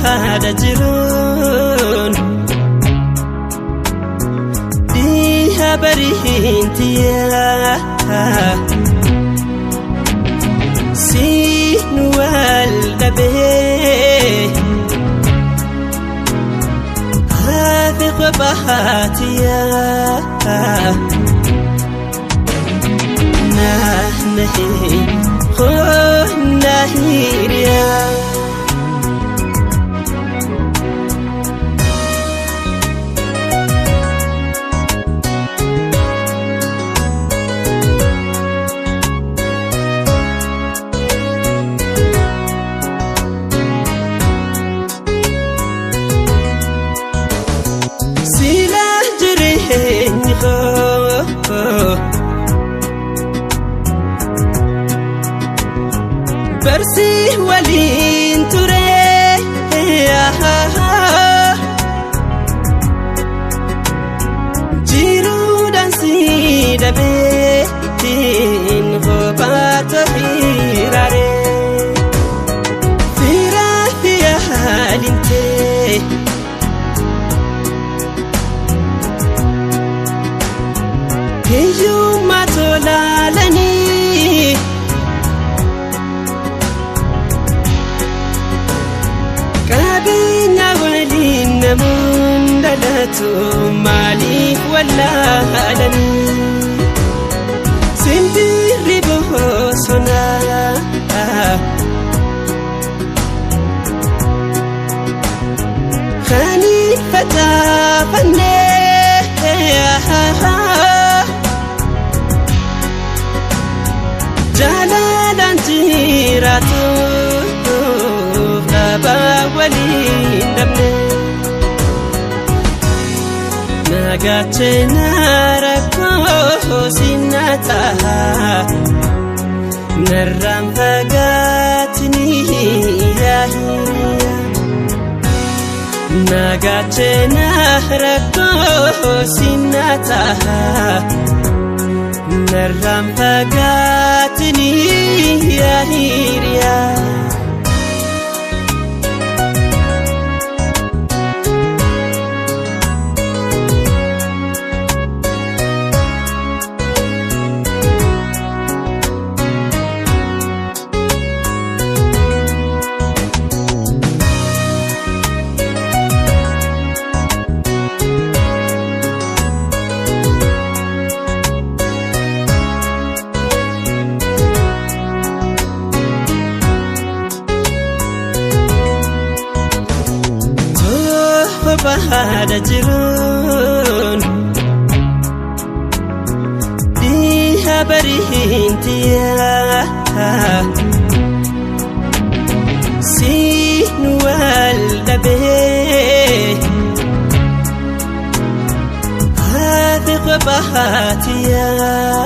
barbaada jiruun diha barihintiyaa siin wal dhabee haadhi qabaatiyaa nahnahi nahiriyaa برسي ولين تري جيرو دانسي دبيتين غبات فيراري فيرا فيا حالنتي هيو ما تولالني كابينا ولين نمون دلتو مالك ولا هلني سندي ربه سنا خاني فتا فني جلالا جيراتو غابا ولين دمني ناقاتنا ركو سنتها نرم فقاتني يا هي ناقاتنا ركو سنتها نرم فقاتني يا هيريا barbaada jiruun diha barihintiyaa siin wal dhabee haadhi qabaatiyaa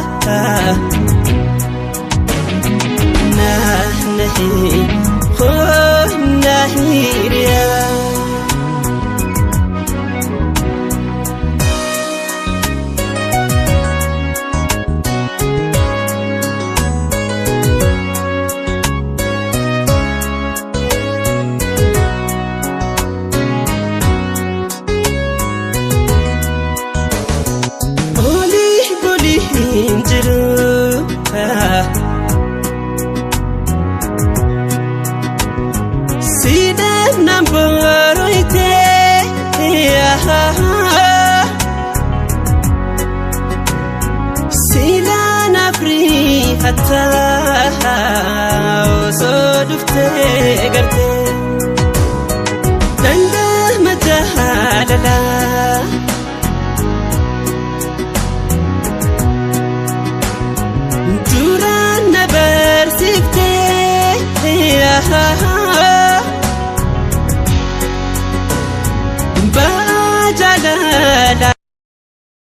nahnahi nahiriyaa Sidam namboroite Silan afri hatta oso dufte garte Danda majahalala Duran nabar sifte